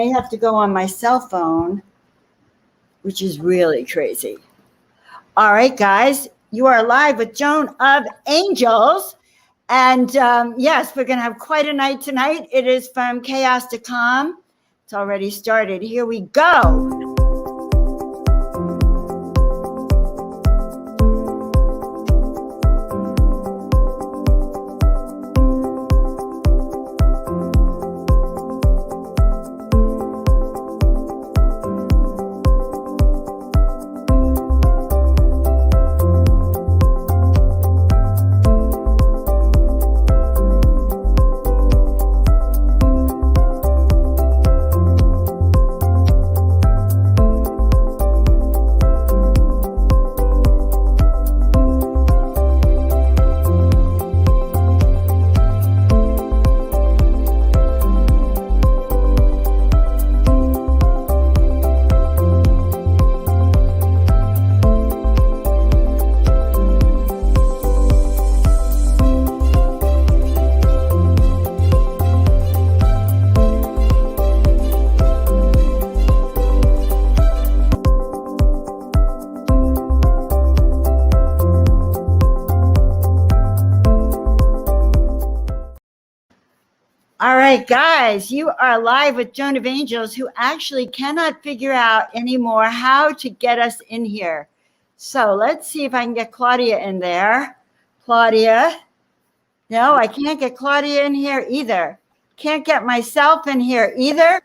I have to go on my cell phone, which is really crazy. All right, guys, you are live with Joan of Angels. And yes, we're going to have quite a night tonight. It is from chaos to calm. It's already started. Here we go. All right, guys, you are live with Joan of Angels, who actually cannot figure out anymore how to get us in here. So let's see if I can get Claudia in there. Claudia. No, I can't get Claudia in here either. Can't get myself in here either.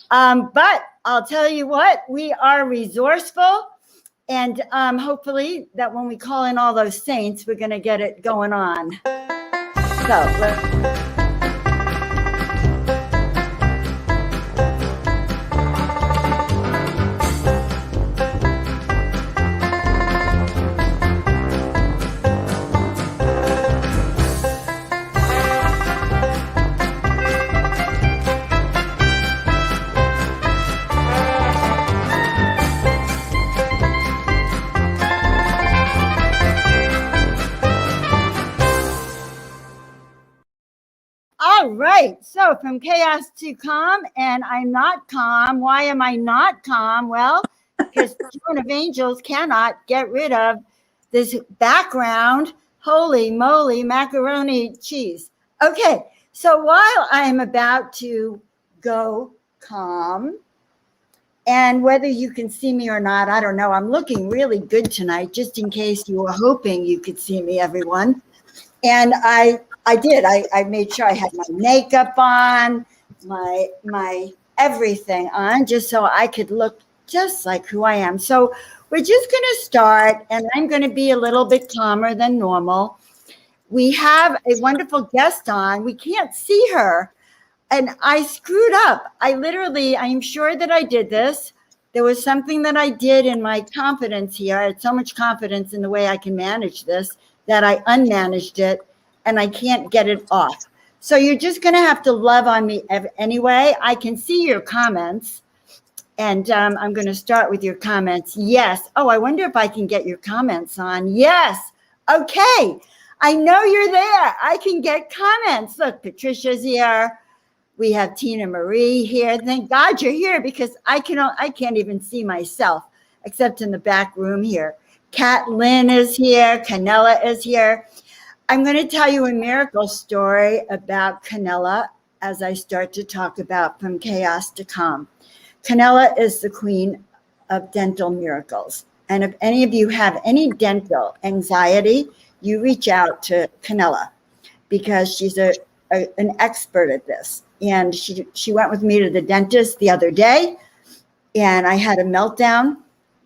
But I'll tell you what, we are resourceful. And hopefully that when we call in all those saints, we're going to get it going on. So let's... All right, so from chaos to calm, and I'm not calm. Why am I not calm? Well, because Joan of Angels cannot get rid of this background. Holy moly, macaroni cheese. Okay, so while I'm about to go calm, and whether you can see me or not, I don't know. I'm looking really good tonight, just in case you were hoping you could see me, everyone. And I did. I made sure I had my makeup on, my everything on, just so I could look just like who I am. So we're just going to start, and I'm going to be a little bit calmer than normal. We have a wonderful guest on. We can't see her, and I screwed up. I'm sure that I did this. There was something that I did in my confidence here. I had so much confidence in the way I can manage this that I unmanaged it. And I can't get it off. So you're just going to have to love on me anyway. I can see your comments. And I'm going to start with your comments. Yes. Oh, I wonder if I can get your comments on. Yes. Okay. I know you're there. I can get comments. Look, Patricia's here. We have Tina Marie here. Thank God you're here, because I can't even see myself except in the back room here. Kat Lynn is here. Canella is here. I'm going to tell you a miracle story about Canella as I start to talk about from chaos to calm. Canella is the queen of dental miracles. And if any of you have any dental anxiety, you reach out to Canella, because she's an expert at this. And she went with me to the dentist the other day, and I had a meltdown.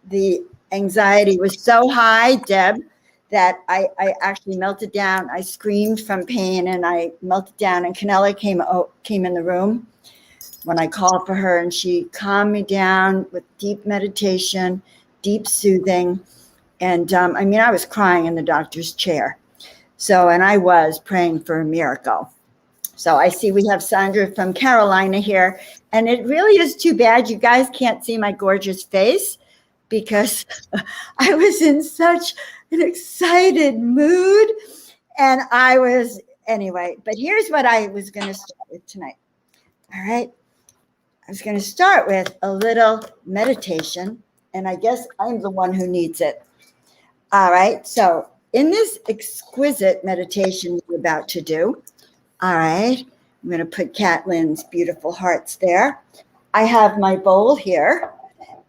The anxiety was so high, Deb, that I actually melted down. I screamed from pain, and I melted down. And Canella came in the room when I called for her, and she calmed me down with deep meditation, deep soothing. And I was crying in the doctor's chair. So, and I was praying for a miracle. So I see we have Sandra from Carolina here. And it really is too bad you guys can't see my gorgeous face, because I was in such an excited mood, and anyway, but here's what I was going to start with tonight. All right. I was going to start with a little meditation, and I guess I'm the one who needs it. All right, so in this exquisite meditation we're about to do, all right, I'm going to put Caitlin's beautiful hearts there. I have my bowl here,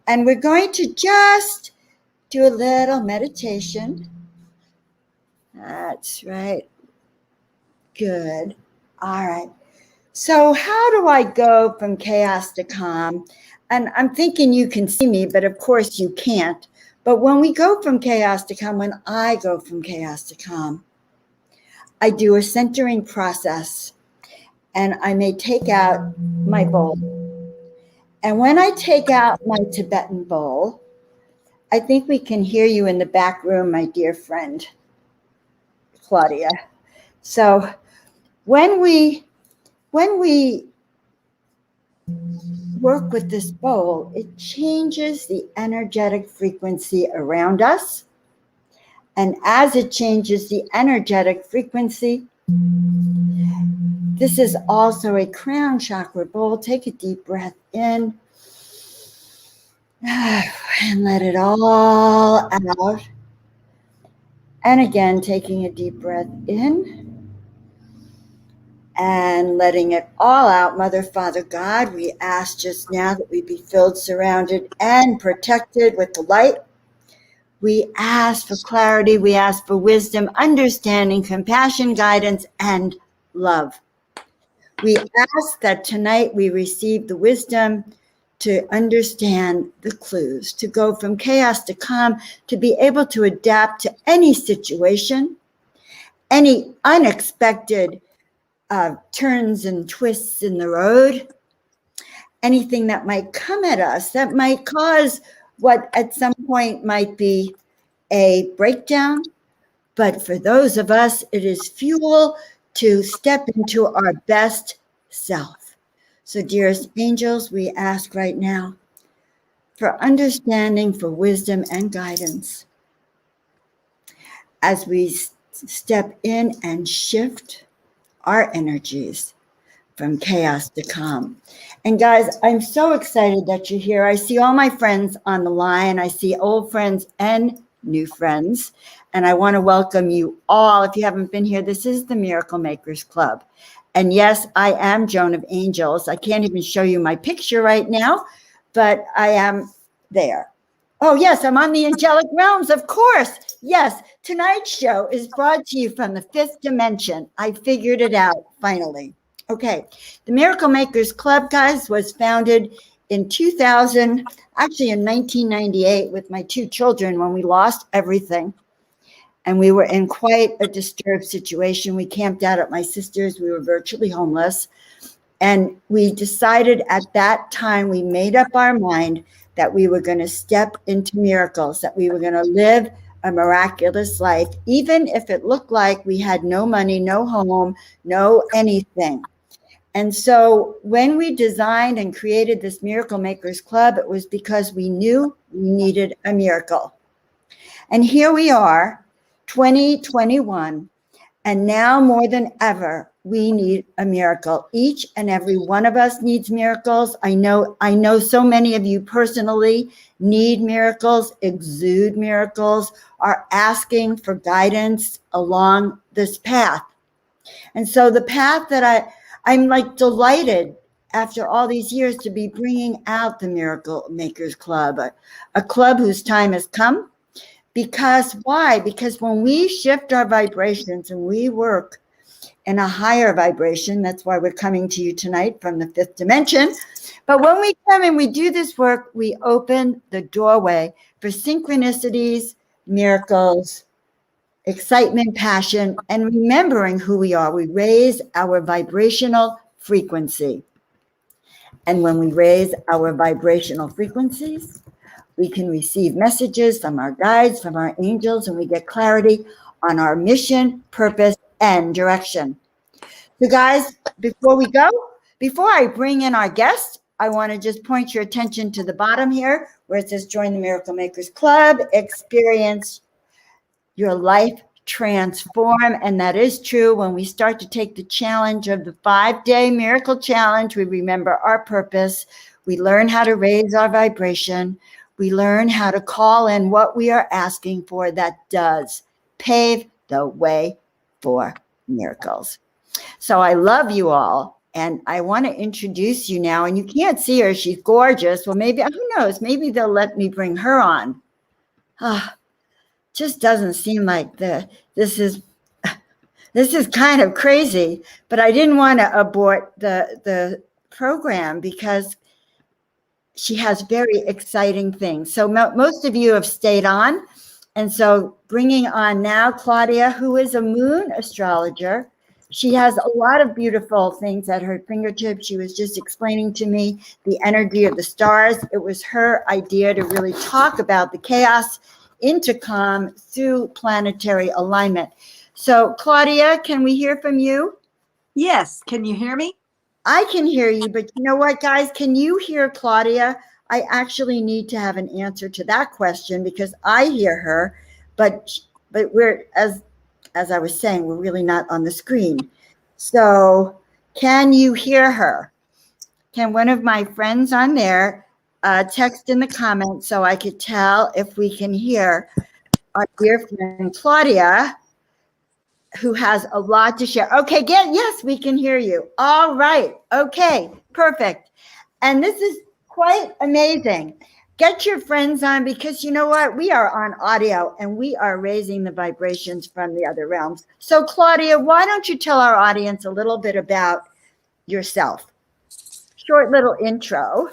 and we're going to just do a little meditation. That's right. Good. All right. So how do I go from chaos to calm? And I'm thinking you can see me, but of course you can't. But when we go from chaos to calm, when I go from chaos to calm, I do a centering process, and I may take out my bowl. And when I take out my Tibetan bowl, I think we can hear you in the back room, my dear friend, Claudia. So when we work with this bowl, it changes the energetic frequency around us. And as it changes the energetic frequency, this is also a crown chakra bowl. Take a deep breath in and let it all out. And again, taking a deep breath in and letting it all out. Mother, Father, God, we ask just now that we be filled, surrounded, and protected with the light. We ask for clarity. We ask for wisdom, understanding, compassion, guidance, and love. We ask that tonight we receive the wisdom to understand the clues, to go from chaos to calm, to be able to adapt to any situation, any unexpected turns and twists in the road, anything that might come at us that might cause what at some point might be a breakdown. But for those of us, it is fuel to step into our best self. So, dearest angels, we ask right now for understanding, for wisdom and guidance as we step in and shift our energies from chaos to calm. And guys, I'm so excited that you're here. I see all my friends on the line. I see old friends and new friends. And I want to welcome you all. If you haven't been here, this is the Miracle Makers Club. And yes, I am Joan of Angels. I can't even show you my picture right now, but I am there. Oh, yes, I'm on the angelic realms, of course. Yes, tonight's show is brought to you from the fifth dimension. I figured it out, finally. Okay, the Miracle Makers Club, guys, was founded in 2000, actually in 1998 with my two children when we lost everything. And we were in quite a disturbed situation. We camped out at my sister's. We were virtually homeless. And we decided at that time, we made up our mind that we were going to step into miracles, that we were going to live a miraculous life, even if it looked like we had no money, no home, no anything. And so when we designed and created this Miracle Makers Club, it was because we knew we needed a miracle. And here we are, 2021, and now more than ever, we need a miracle. Each and every one of us needs miracles. I know so many of you personally need miracles, exude miracles, are asking for guidance along this path. And so the path that I'm like delighted after all these years to be bringing out the Miracle Makers Club, a club whose time has come. Because why? Because when we shift our vibrations and we work in a higher vibration, that's why we're coming to you tonight from the fifth dimension. But when we come and we do this work, we open the doorway for synchronicities, miracles, excitement, passion, and remembering who we are. We raise our vibrational frequency. And when we raise our vibrational frequencies, we can receive messages from our guides, from our angels, and we get clarity on our mission, purpose, and direction. So guys, before I bring in our guest, I want to just point your attention to the bottom here where it says join the Miracle Makers Club, experience your life transform. And that is true. When we start to take the challenge of the 5-day miracle challenge, we remember our purpose. We learn how to raise our vibration. We learn how to call in what we are asking for that does pave the way for miracles. So I love you all. And I want to introduce you now. And you can't see her. She's gorgeous. Well, maybe, who knows? Maybe they'll let me bring her on. Just doesn't seem like this is kind of crazy. But I didn't want to abort the program because she has very exciting things. So most of you have stayed on. And so bringing on now Claudia, who is a moon astrologer. She has a lot of beautiful things at her fingertips. She was just explaining to me the energy of the stars. It was her idea to really talk about the chaos into calm through planetary alignment. So Claudia, can we hear from you? Yes. Can you hear me? I can hear you, but you know what, guys? Can you hear Claudia? I actually need to have an answer to that question because I hear her, but we're, as I was saying, we're really not on the screen. So can you hear her? Can one of my friends on there text in the comments so I could tell if we can hear our dear friend Claudia, who has a lot to share. Okay, yes, we can hear you. All right. Okay, perfect. And this is quite amazing. Get your friends on because you know what? We are on audio and we are raising the vibrations from the other realms. So Claudia, why don't you tell our audience a little bit about yourself? Short little intro.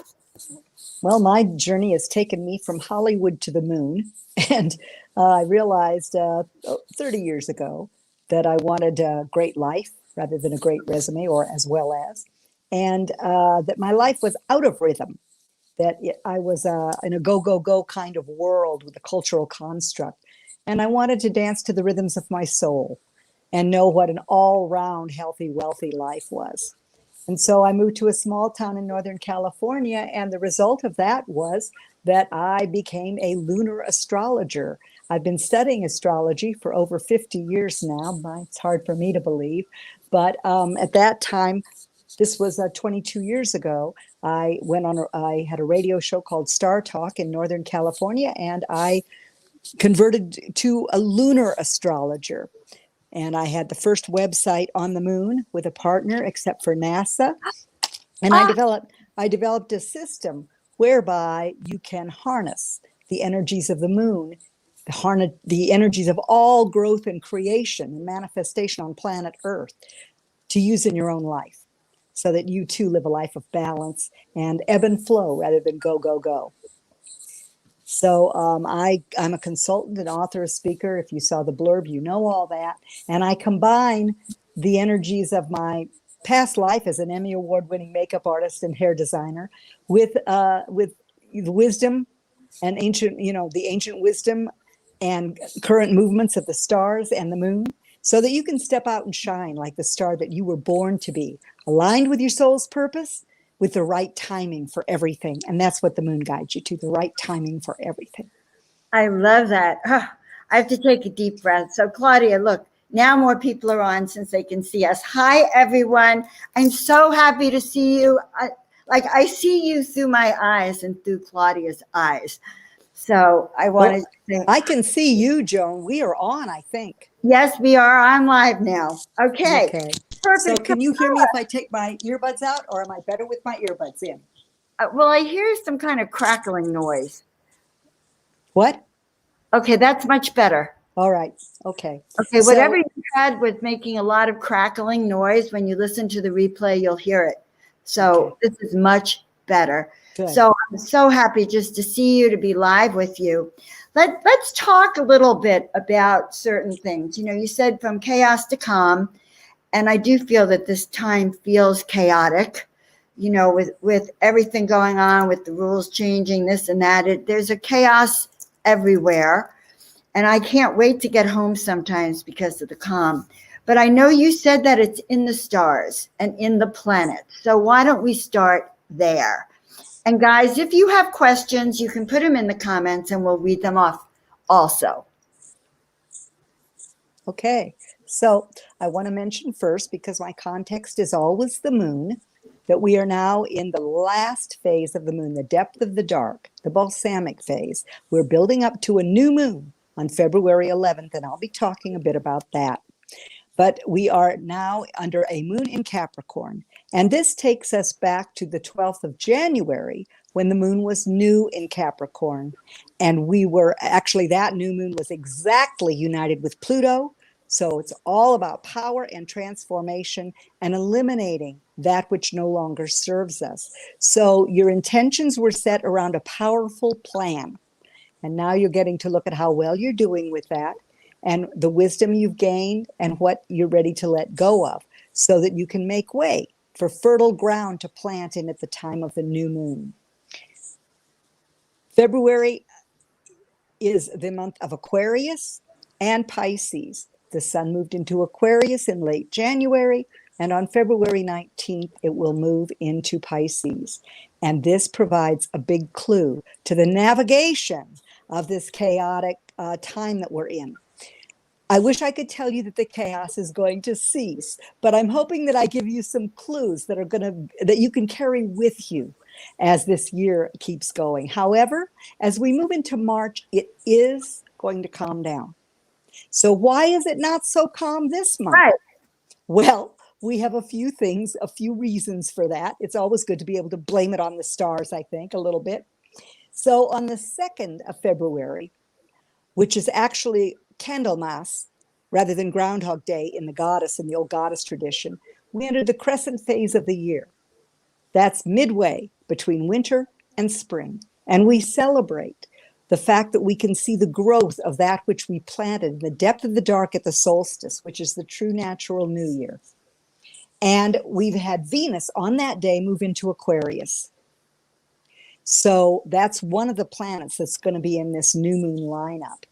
Well, my journey has taken me from Hollywood to the moon. And I realized 30 years ago that I wanted a great life rather than a great resume, or as well as, and that my life was out of rhythm, that I was in a go, go, go kind of world with a cultural construct. And I wanted to dance to the rhythms of my soul and know what an all-round healthy, wealthy life was. And so I moved to a small town in Northern California, and the result of that was that I became a lunar astrologer. I've been studying astrology for over 50 years now. It's hard for me to believe. But at that time, this was 22 years ago, I had a radio show called Star Talk in Northern California, and I converted to a lunar astrologer. And I had the first website on the moon with a partner, except for NASA. And I developed a system whereby you can harness the energies of the moon, the energies of all growth and creation and manifestation on planet Earth to use in your own life so that you too live a life of balance and ebb and flow rather than go, go, go. So I'm a consultant, an author, a speaker. If you saw the blurb, you know all that. And I combine the energies of my past life as an Emmy Award-winning makeup artist and hair designer with the wisdom and the ancient wisdom and current movements of the stars and the moon, so that you can step out and shine like the star that you were born to be, aligned with your soul's purpose, with the right timing for everything. And that's what the moon guides you to, the right timing for everything. I love that. I have to take a deep breath. So Claudia, look, now more people are on since they can see us. Hi, everyone. I'm so happy to see you. I see you through my eyes and through Claudia's eyes. So I wanted to say, I can see you, Joan. We are on, I think. Yes, we are on live now. Okay. Perfect. So can you hear me if I take my earbuds out, or am I better with my earbuds in? Well, I hear some kind of crackling noise. What? Okay, that's much better. All right. Okay. Okay, whatever you had was making a lot of crackling noise. When you listen to the replay, you'll hear it. So This is much better. Good. So I'm so happy just to see you, to be live with you. Let's talk a little bit about certain things. You know, you said from chaos to calm, and I do feel that this time feels chaotic, you know, with everything going on, with the rules changing, this and that. There's a chaos everywhere. And I can't wait to get home sometimes because of the calm. But I know you said that it's in the stars and in the planet. So why don't we start there? And guys, if you have questions, you can put them in the comments and we'll read them off also. Okay, so I want to mention first, because my context is always the moon, that we are now in the last phase of the moon, the depth of the dark, the balsamic phase. We're building up to a new moon on February 11th, and I'll be talking a bit about that. But we are now under a moon in Capricorn. And this takes us back to the 12th of January, when the moon was new in Capricorn. And we were actually, that new moon was exactly united with Pluto. So it's all about power and transformation and eliminating that which no longer serves us. So your intentions were set around a powerful plan. And now you're getting to look at how well you're doing with that, and the wisdom you've gained, and what you're ready to let go of, so that you can make way for fertile ground to plant in at the time of the new moon. February is the month of Aquarius and Pisces. The sun moved into Aquarius in late January, and on February 19th, it will move into Pisces. And this provides a big clue to the navigation of this chaotic time that we're in. I wish I could tell you that the chaos is going to cease, but I'm hoping that I give you some clues that are that you can carry with you as this year keeps going. However, as we move into March, it is going to calm down. So why is it not so calm this month? Right. Well, we have a few things, a few reasons for that. It's always good to be able to blame it on the stars, I think, a little bit. So on the 2nd of February, which is actually Candlemas rather than Groundhog Day in the old goddess tradition, we entered the crescent phase of the year. That's midway between winter and spring. And we celebrate the fact that we can see the growth of that which we planted in the depth of the dark at the solstice, which is the true natural new year. And we've had Venus on that day move into Aquarius. So that's one of the planets that's going to be in this new moon lineup.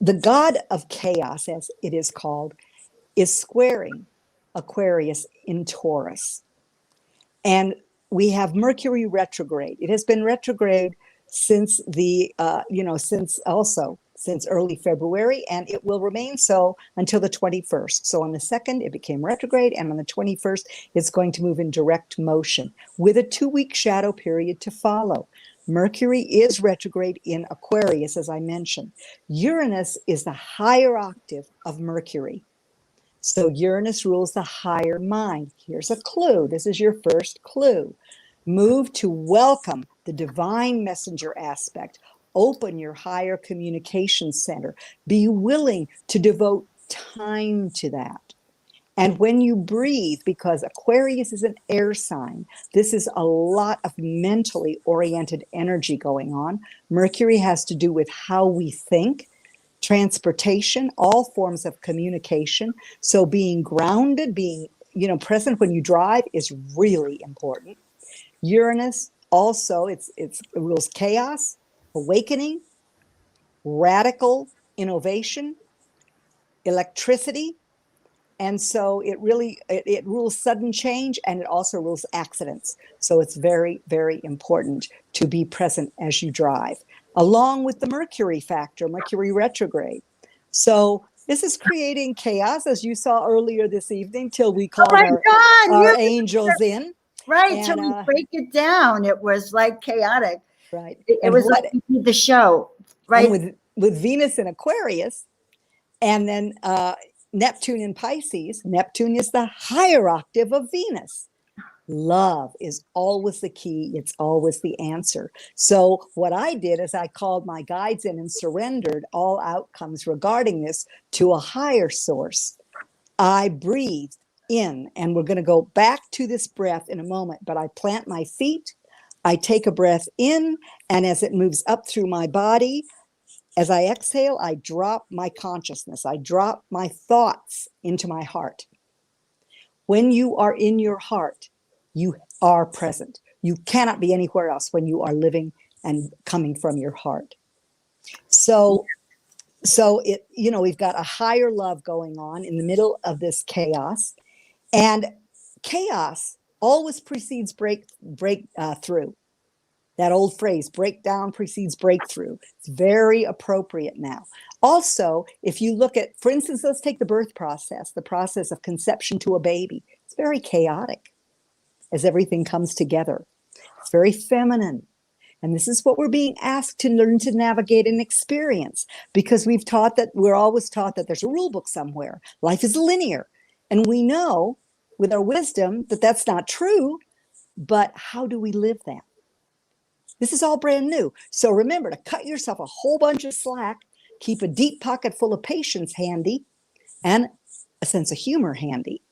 The god of chaos, as it is called, is squaring Aquarius in Taurus. And we have Mercury retrograde. It has been retrograde since since early February, and it will remain so until the 21st. So on the 2nd, it became retrograde, and on the 21st, it's going to move in direct motion with a 2-week shadow period to follow. Mercury is retrograde in Aquarius, as I mentioned. Uranus is the higher octave of Mercury. So Uranus rules the higher mind. Here's a clue. This is your first clue. Move to welcome the divine messenger aspect. Open your higher communication center. Be willing to devote time to that. And when you breathe, because Aquarius is an air sign, this is a lot of mentally oriented energy going on. Mercury has to do with how we think, transportation, all forms of communication. So being grounded, being present when you drive is really important. Uranus also, it rules chaos, awakening, radical innovation, electricity. And so it rules sudden change, and it also rules accidents. So it's very, very important to be present as you drive, along with the Mercury factor, Mercury retrograde. So this is creating chaos, as you saw earlier this evening, till we called our angels in. Right, till we break it down. It was like chaotic. Right. It was like we did the show, right? And with Venus in Aquarius, and then Neptune in Pisces. Neptune is the higher octave of Venus. Love is always the key. It's always the answer. So what I did is I called my guides in and surrendered all outcomes regarding this to a higher source. I breathed in, and we're going to go back to this breath in a moment, but I plant my feet. I take a breath in, and as it moves up through my body, as I exhale, I drop my consciousness. I drop my thoughts into my heart. When you are in your heart, you are present. You cannot be anywhere else when you are living and coming from your heart. So we've got a higher love going on in the middle of this chaos, and chaos always precedes breakthrough. That old phrase, breakdown precedes breakthrough. It's very appropriate now. Also, if you look at, for instance, let's take the birth process, the process of conception to a baby. It's very chaotic as everything comes together. It's very feminine. And this is what we're being asked to learn to navigate and experience, because we're always taught that there's a rule book somewhere. Life is linear. And we know with our wisdom that that's not true, but how do we live that? This is all brand new. So remember to cut yourself a whole bunch of slack, keep a deep pocket full of patience handy, and a sense of humor handy.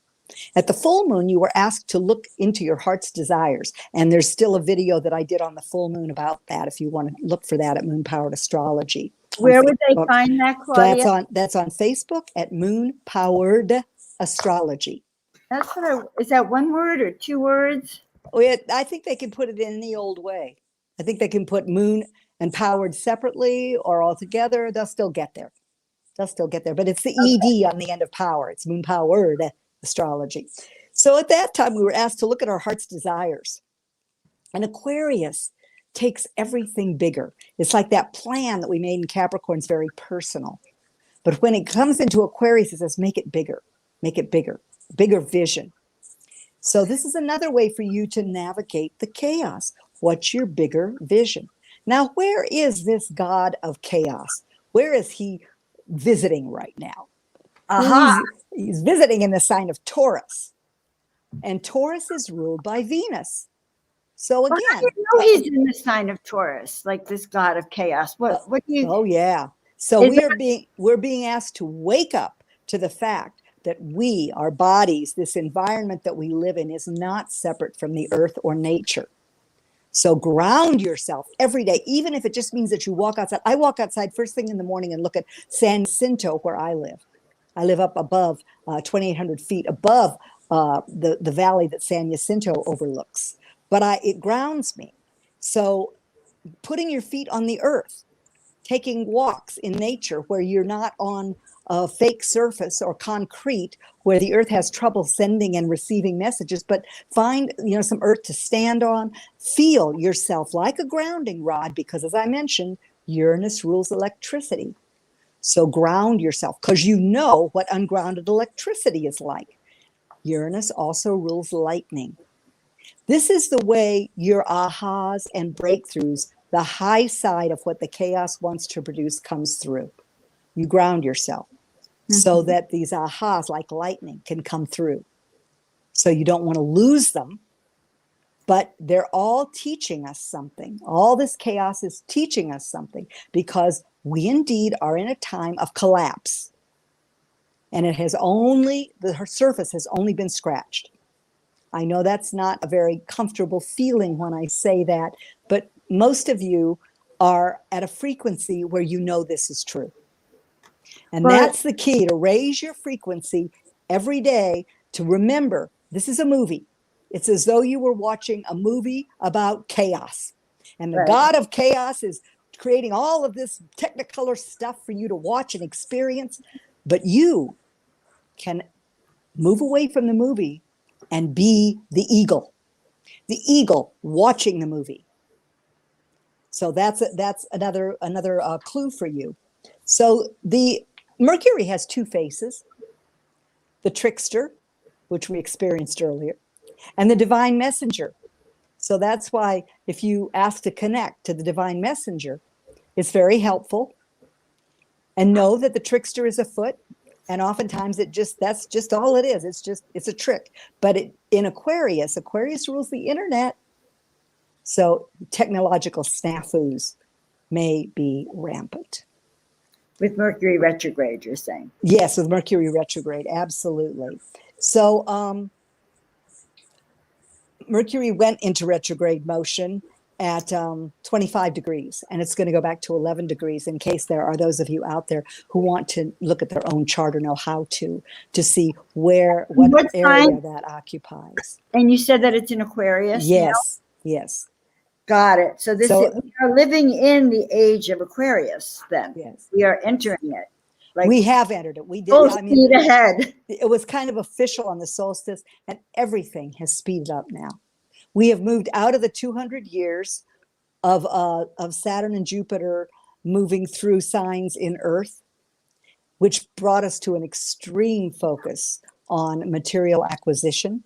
At the full moon, you were asked to look into your heart's desires. And there's still a video that I did on the full moon about that, if you want to look for that at Moon Powered Astrology. Where would they find that, Claudia? That's on Facebook at Moon Powered Astrology. Is that one word or two words? I think they can put it in the old way. I think they can put moon and powered separately or all together. They'll still get there. But it's the ED on the end of power. It's Moon Powered Astrology. So at that time, we were asked to look at our heart's desires. And Aquarius takes everything bigger. It's like that plan that we made in Capricorn is very personal. But when it comes into Aquarius, it says, make it bigger, bigger vision. So this is another way for you to navigate the chaos. What's your bigger vision? Now, where is this god of chaos? Where is he visiting right now? He's visiting in the sign of Taurus. And Taurus is ruled by Venus. So again, how do you know he's in the sign of Taurus, like this god of chaos? What do you? Oh yeah. So we're being asked to wake up to the fact that our bodies, this environment that we live in, is not separate from the earth or nature. So ground yourself every day, even if it just means that you walk outside. I walk outside first thing in the morning and look at San Jacinto, where I live. I live up above 2,800 feet above the valley that San Jacinto overlooks. But it grounds me. So putting your feet on the earth, taking walks in nature where you're not on a fake surface or concrete where the earth has trouble sending and receiving messages, but find some earth to stand on. Feel yourself like a grounding rod, because as I mentioned, Uranus rules electricity. So ground yourself, because you know what ungrounded electricity is like. Uranus also rules lightning. This is the way your ahas and breakthroughs, the high side of what the chaos wants to produce, comes through. You ground yourself so that these ahas, like lightning, can come through. So you don't want to lose them, but they're all teaching us something. All this chaos is teaching us something, because we indeed are in a time of collapse. And the surface has only been scratched. I know that's not a very comfortable feeling when I say that, but most of you are at a frequency where you know this is true. And that's the key, to raise your frequency every day, to remember this is a movie. It's as though you were watching a movie about chaos. And the god of chaos is creating all of this technicolor stuff for you to watch and experience. But you can move away from the movie and be the eagle watching the movie. So that's another clue for you. So the Mercury has two faces: the trickster, which we experienced earlier, and the divine messenger. So that's why if you ask to connect to the divine messenger, it's very helpful. And know that the trickster is afoot. And oftentimes that's just all it is. It's a trick. But in Aquarius rules the internet. So technological snafus may be rampant. With Mercury retrograde, you're saying? Yes, with Mercury retrograde, absolutely. So Mercury went into retrograde motion at 25 degrees, and it's going to go back to 11 degrees, in case there are those of you out there who want to look at their own chart or know how to see what area that occupies. And you said that it's in Aquarius? Yes, now? Yes. Got it. So we are living in the age of Aquarius then. Yes. We are entering it. We have entered it. We did. Full speed ahead. It was kind of official on the solstice, and everything has speeded up now. We have moved out of the 200 years of Saturn and Jupiter moving through signs in Earth, which brought us to an extreme focus on material acquisition.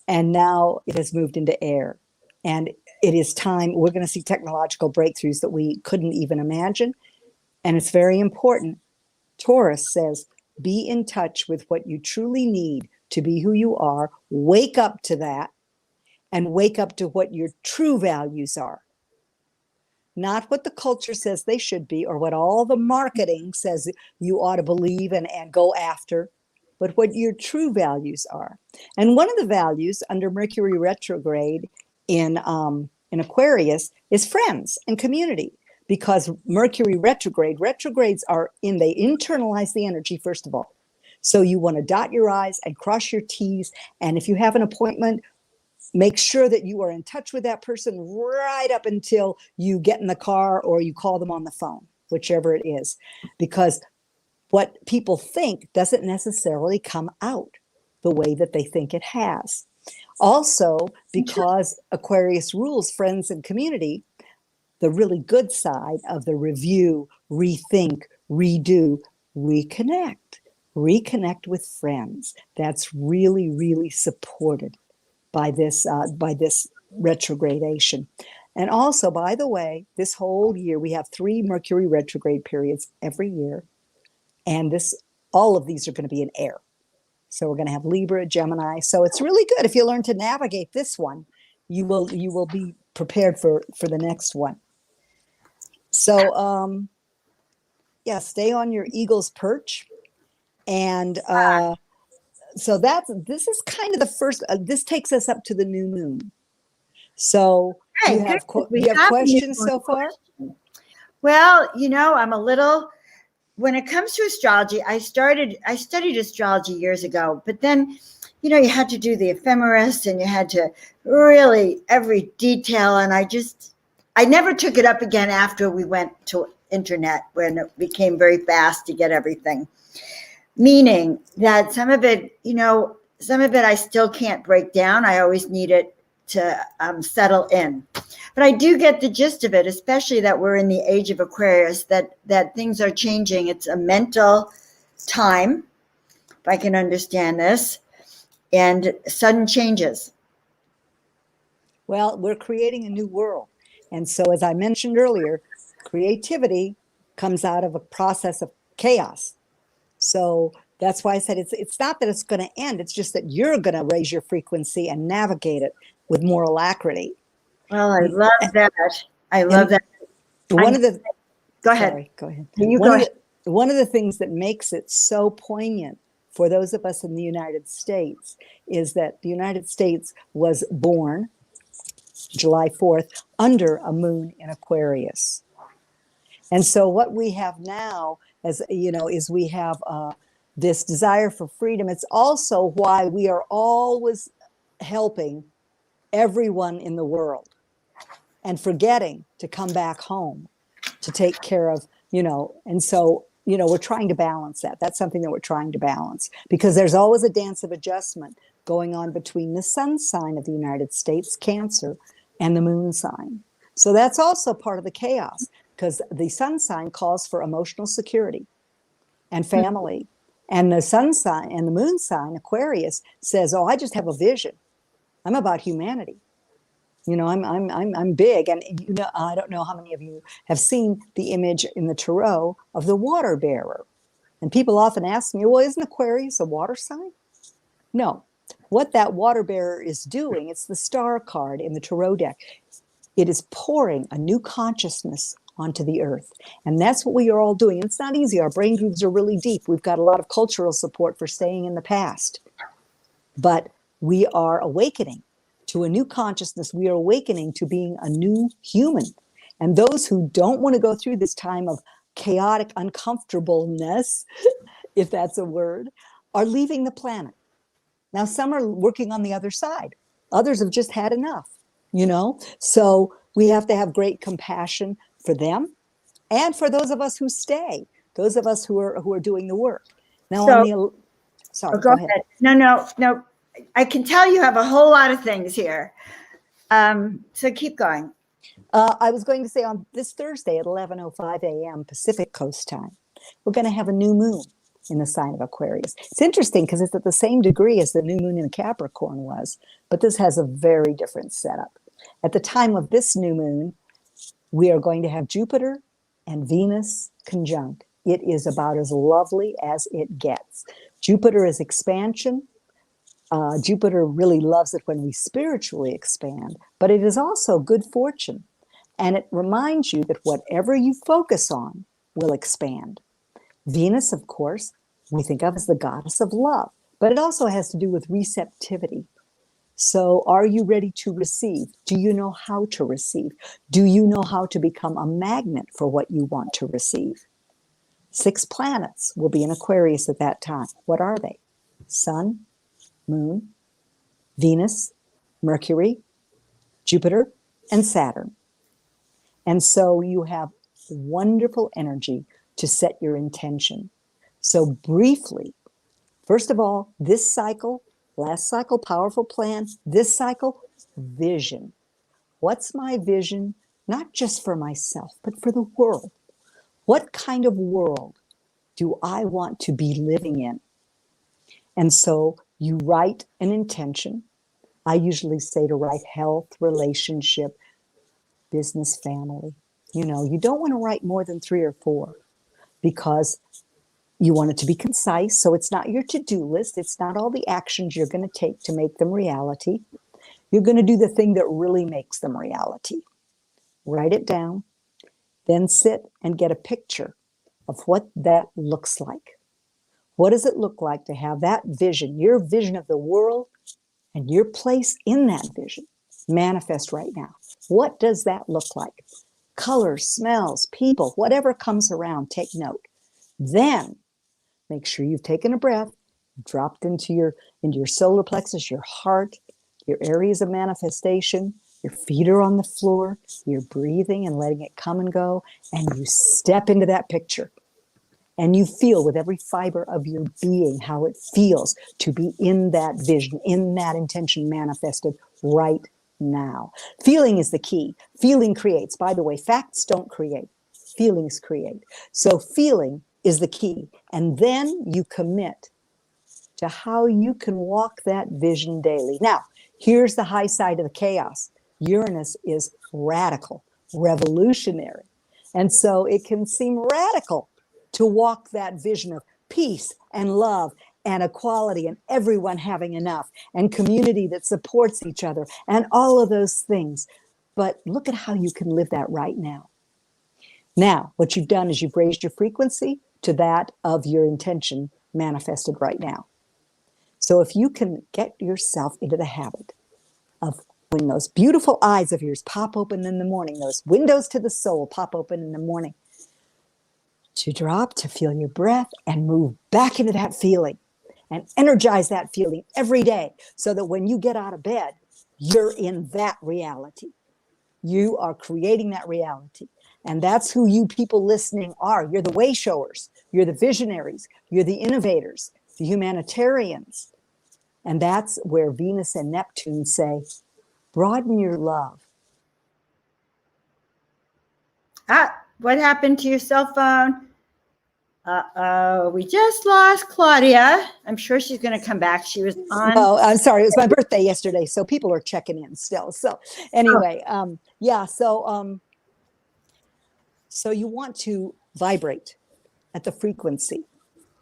And now it has moved into air. And it is time, we're going to see technological breakthroughs that we couldn't even imagine. And it's very important. Taurus says, be in touch with what you truly need to be who you are. Wake up to that and wake up to what your true values are. Not what the culture says they should be or what all the marketing says you ought to believe and go after, but what your true values are. And one of the values under Mercury retrograde in Aquarius is friends and community, because Mercury retrogrades are they internalize the energy, first of all. So you want to dot your I's and cross your T's. And if you have an appointment, make sure that you are in touch with that person right up until you get in the car or you call them on the phone, whichever it is, because what people think doesn't necessarily come out the way that they think it has. Also, because Aquarius rules friends and community, the really good side of the review, rethink, redo, reconnect with friends. That's really, really supported by this retrogradation. And also, by the way, this whole year we have 3 Mercury retrograde periods every year, and all of these are going to be in air. So we're going to have Libra, Gemini. So it's really good if you learn to navigate this one. You will be prepared for the next one. So stay on your eagle's perch, and so this is kind of the first. This takes us up to the new moon. So Hey, you have questions so far? Well, I'm a little. When it comes to astrology, I studied astrology years ago, but then, you had to do the ephemeris and you had to really every detail. And I never took it up again after we went to internet, when it became very fast to get everything. Meaning that some of it I still can't break down. I always need it to settle in. But I do get the gist of it, especially that we're in the age of Aquarius, that things are changing. It's a mental time, if I can understand this, and sudden changes. Well, we're creating a new world. And so, as I mentioned earlier, creativity comes out of a process of chaos. So that's why I said it's not that it's going to end. It's just that you're going to raise your frequency and navigate it with more alacrity. Well, I love that. I love that. Go ahead. Sorry, go ahead. Go ahead. One of the things that makes it so poignant for those of us in the United States is that the United States was born July 4th under a moon in Aquarius. And so what we have now, as is we have this desire for freedom. It's also why we are always helping everyone in the world and forgetting to come back home to take care of, and so, we're trying to balance that. That's something that we're trying to balance, because there's always a dance of adjustment going on between the sun sign of the United States, Cancer, and the moon sign. So that's also part of the chaos, because the sun sign calls for emotional security and family. And the sun sign and the moon sign, Aquarius, says, "Oh, I just have a vision. I'm about humanity. I'm big." And I don't know how many of you have seen the image in the tarot of the water bearer. And people often ask me, "Well, isn't Aquarius a water sign?" No. What that water bearer is doing, it's the star card in the tarot deck. It is pouring a new consciousness onto the earth. And that's what we are all doing. It's not easy. Our brain grooves are really deep. We've got a lot of cultural support for staying in the past. But we are awakening to a new consciousness. We are awakening to being a new human. And those who don't want to go through this time of chaotic uncomfortableness, if that's a word, are leaving the planet. Now, some are working on the other side. Others have just had enough, So we have to have great compassion for them and for those of us who stay, those of us who are doing the work. Now, go ahead. No. I can tell you have a whole lot of things here. So keep going. I was going to say on this Thursday at 11:05 a.m. Pacific Coast time, we're going to have a new moon in the sign of Aquarius. It's interesting because it's at the same degree as the new moon in Capricorn was, but this has a very different setup. At the time of this new moon, we are going to have Jupiter and Venus conjunct. It is about as lovely as it gets. Jupiter is expansion. Jupiter really loves it when we spiritually expand, but it is also good fortune. And it reminds you that whatever you focus on will expand. Venus, of course, we think of as the goddess of love, but it also has to do with receptivity. So are you ready to receive? Do you know how to receive? Do you know how to become a magnet for what you want to receive? 6 planets will be in Aquarius at that time. What are they? Sun, Moon, Venus, Mercury, Jupiter, and Saturn. And so you have wonderful energy to set your intention. So briefly, first of all, this cycle, last cycle, powerful plan, this cycle, vision. What's my vision? Not just for myself, but for the world. What kind of world do I want to be living in? And so you write an intention. I usually say to write health, relationship, business, family. You know, you don't want to write more than 3 or 4 because you want it to be concise. So it's not your to-do list. It's not all the actions you're going to take to make them reality. You're going to do the thing that really makes them reality. Write it down, then sit and get a picture of what that looks like. What does it look like to have that vision, your vision of the world and your place in that vision manifest right now? What does that look like? Colors, smells, people, whatever comes around, take note. Then make sure you've taken a breath, dropped into your solar plexus, your heart, your areas of manifestation. Your feet are on the floor. You're breathing and letting it come and go. And you step into that picture. And you feel with every fiber of your being how it feels to be in that vision, in that intention manifested right now. Feeling is the key. Feeling creates. By the way, facts don't create. Feelings create. So feeling is the key. And then you commit to how you can walk that vision daily. Now, here's the high side of the chaos. Uranus is radical, revolutionary. And so it can seem radical to walk that vision of peace and love and equality and everyone having enough and community that supports each other and all of those things. But look at how you can live that right now. Now, what you've done is you've raised your frequency to that of your intention manifested right now. So if you can get yourself into the habit of when those beautiful eyes of yours pop open in the morning, those windows to the soul pop open in the morning, to drop, to feel your breath and move back into that feeling and energize that feeling every day so that when you get out of bed, you're in that reality. You are creating that reality. And that's who you people listening are. You're the way showers. You're the visionaries. You're the innovators, the humanitarians. And that's where Venus and Neptune say, broaden your love. What happened to your cell phone? Uh-oh, we just lost Claudia. I'm sure she's going to come back. She was on. No, I'm sorry. It was my birthday yesterday, so people are checking in still. So anyway, so you want to vibrate at the frequency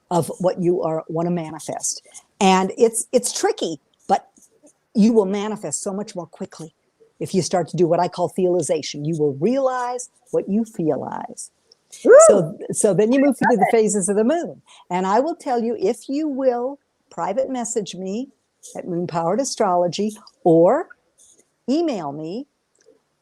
of what you want to manifest. And it's tricky, but you will manifest so much more quickly if you start to do what I call feelization. You will realize what you feelize. So then you move through the phases of the moon. And I will tell you, if you will private message me at Moon Powered Astrology or email me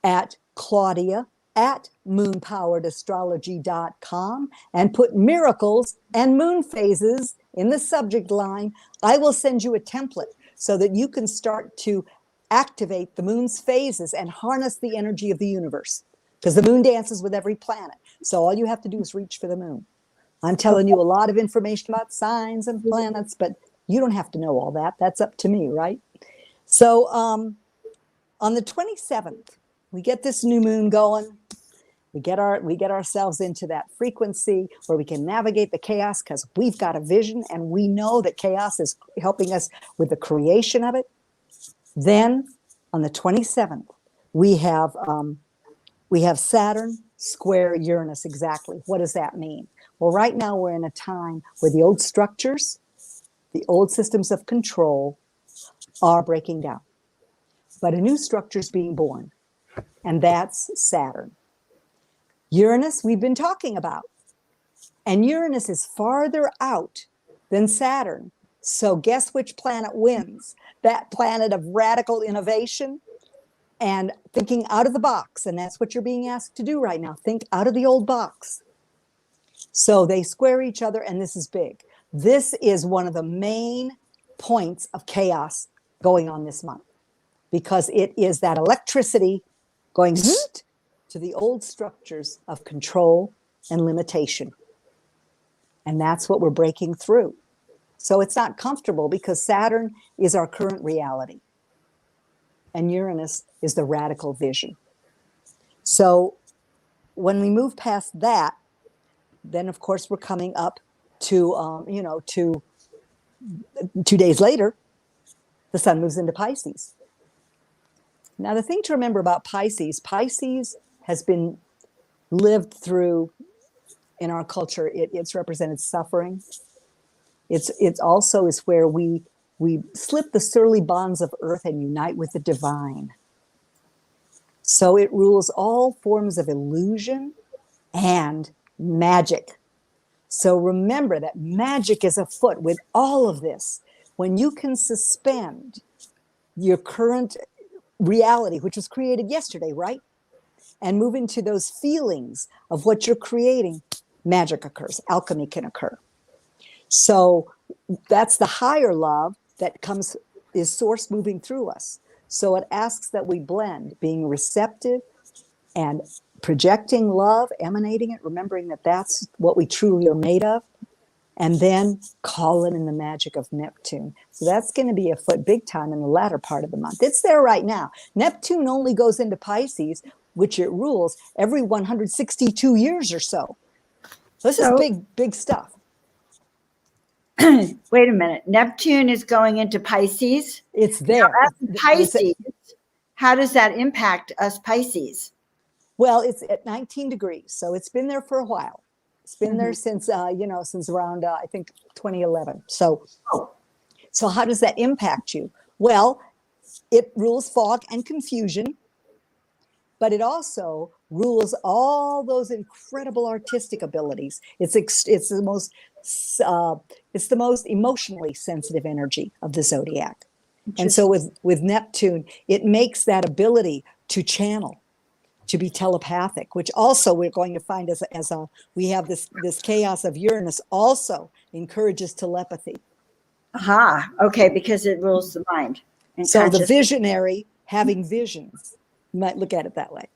at Claudia@moonpoweredastrology.com and put miracles and moon phases in the subject line, I will send you a template so that you can start to activate the moon's phases and harness the energy of the universe. Because the moon dances with every planet. So all you have to do is reach for the moon. I'm telling you a lot of information about signs and planets, but you don't have to know all that. That's up to me, right? So on the 27th we get this new moon going. We get ourselves into that frequency where we can navigate the chaos because we've got a vision and we know that chaos is helping us with the creation of it. Then on the 27th, we have Saturn square Uranus exactly. What does that mean? Well, right now we're in a time where the old structures, the old systems of control are breaking down, but a new structure is being born, and that's Saturn. Uranus, we've been talking about, and Uranus is farther out than Saturn. So guess which planet wins? That planet of radical innovation and thinking out of the box. And that's what you're being asked to do right now. Think out of the old box. So they square each other, and this is big. This is one of the main points of chaos going on this month because it is that electricity going to the old structures of control and limitation. And that's what we're breaking through. So it's not comfortable because Saturn is our current reality. And Uranus is the radical vision. So when we move past that, then of course we're coming up to, to 2 days later, the sun moves into Pisces. Now the thing to remember about Pisces has been lived through in our culture. It's represented suffering. It's also is where we slip the surly bonds of earth and unite with the divine. So it rules all forms of illusion and magic. So remember that magic is afoot with all of this. When you can suspend your current reality, which was created yesterday, right? And move into those feelings of what you're creating, magic occurs, alchemy can occur. So that's the higher love that is source moving through us. So it asks that we blend being receptive and projecting love, emanating it, remembering that that's what we truly are made of, and then call in the magic of Neptune. So that's going to be afoot big time in the latter part of the month. It's there right now. Neptune only goes into Pisces, which it rules, every 162 years or so. This is big stuff. Wait a minute. Neptune is going into Pisces. It's there. Now, Pisces. How does that impact us Pisces? Well, it's at 19 degrees, so it's been there for a while. It's been there since since around I think 2011. So how does that impact you? Well, it rules fog and confusion, but it also rules all those incredible artistic abilities. It's the most emotionally sensitive energy of the zodiac. And so with Neptune, it makes that ability to channel, to be telepathic, which also we're going to find we have this chaos of Uranus also encourages telepathy. Okay, because it rules the mind. So the visionary having visions, you might look at it that way.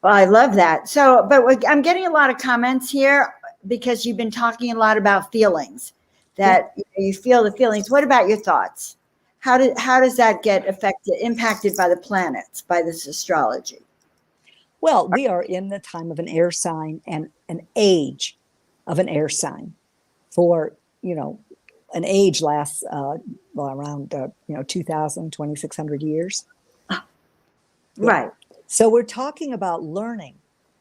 Well, I love that. So, but I'm getting a lot of comments here because you've been talking a lot about feelings, that you feel the feelings. What about your thoughts? How does that get impacted by the planets, by this astrology? Well, we are in the time of an air sign and an age of an air sign. For, an age lasts around 2,000, 2,600 years. Right. So we're talking about learning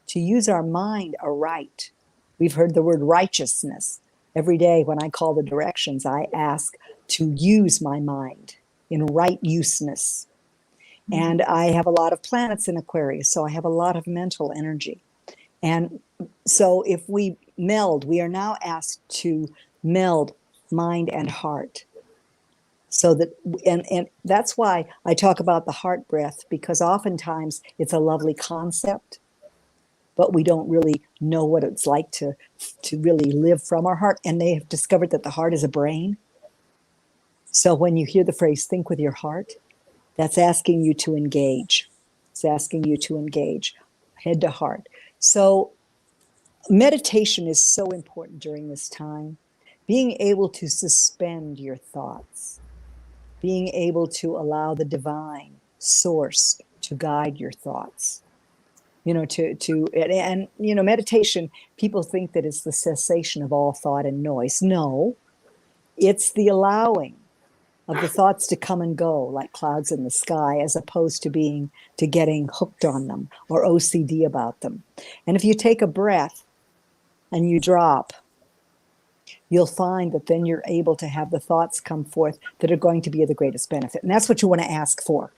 to use our mind aright. We've heard the word righteousness. Every day when I call the directions, I ask to use my mind in right useness. And I have a lot of planets in Aquarius, so I have a lot of mental energy. And so if we are now asked to meld mind and heart. So that, and that's why I talk about the heart breath, because oftentimes it's a lovely concept, but we don't really know what it's like to really live from our heart. And they have discovered that the heart is a brain. So when you hear the phrase, think with your heart, that's asking you to engage. It's asking you to engage head to heart. So meditation is so important during this time. Being able to suspend your thoughts, being able to allow the divine source to guide your thoughts. meditation, people think that it's the cessation of all thought and noise. No, it's the allowing of the thoughts to come and go like clouds in the sky, as opposed to getting hooked on them or OCD about them. And if you take a breath and you drop, you'll find that then you're able to have the thoughts come forth that are going to be of the greatest benefit. And that's what you want to ask for.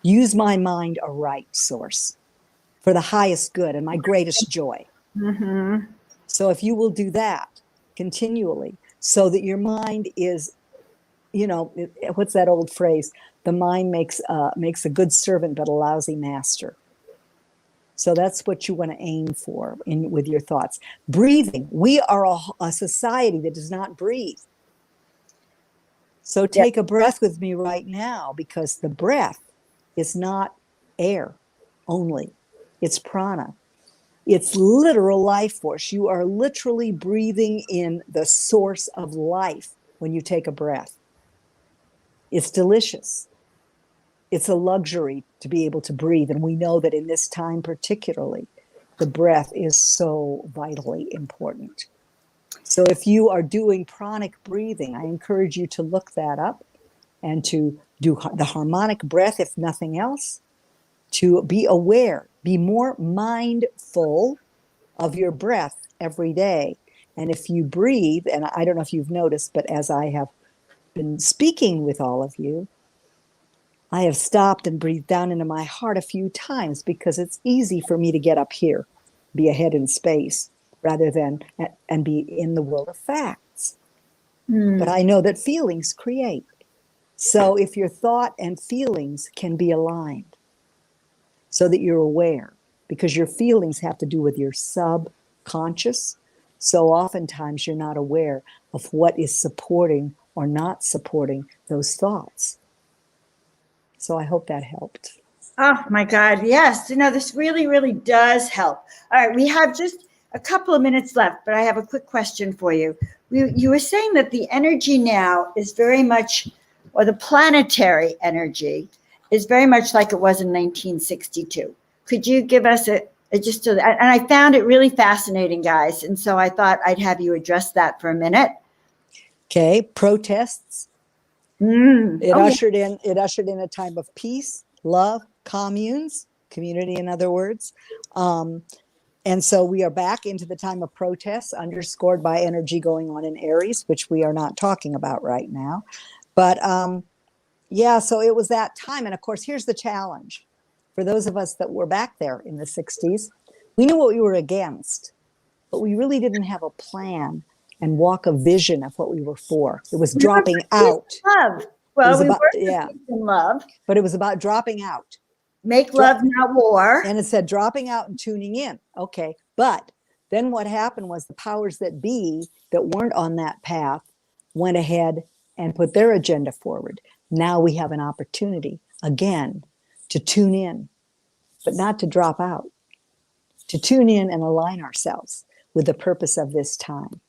Use my mind aright, Source, for the highest good and my greatest joy. Mm-hmm. So if you will do that continually, so that your mind is, what's that old phrase? The mind makes a good servant but a lousy master. So that's what you want to aim for with your thoughts. Breathing. We are a society that does not breathe. So take a breath with me right now, because the breath is not air only. It's prana. It's literal life force. You are literally breathing in the source of life when you take a breath. It's delicious. It's a luxury to be able to breathe. And we know that in this time particularly, the breath is so vitally important. So if you are doing pranic breathing, I encourage you to look that up and to do the harmonic breath, if nothing else, to be aware, be more mindful of your breath every day. And if you breathe, and I don't know if you've noticed, but as I have been speaking with all of you, I have stopped and breathed down into my heart a few times, because it's easy for me to get up here, be ahead in space, rather than and be in the world of facts. But I know that feelings create. So if your thought and feelings can be aligned so that you're aware, because your feelings have to do with your subconscious. So oftentimes you're not aware of what is supporting or not supporting those thoughts. So I hope that helped. Oh my God. Yes. This really, really does help. All right. We have just a couple of minutes left, but I have a quick question for you. You were saying that the energy now is very much, or the planetary energy is very much like it was in 1962. Could you give us and I found it really fascinating, guys. And so I thought I'd have you address that for a minute. Okay. Protests. It ushered in a time of peace, love, community, in other words. And so we are back into the time of protests, underscored by energy going on in Aries, which we are not talking about right now. But so it was that time. And of course, here's the challenge. For those of us that were back there in the 60s, we knew what we were against, but we really didn't have a plan and walk a vision of what we were for. It was dropping out. Love. Well, we were in love. But it was about dropping out. Make love, not war. And it said dropping out and tuning in. Okay. But then what happened was the powers that be that weren't on that path went ahead and put their agenda forward. Now we have an opportunity again to tune in, but not to drop out, to tune in and align ourselves with the purpose of this time.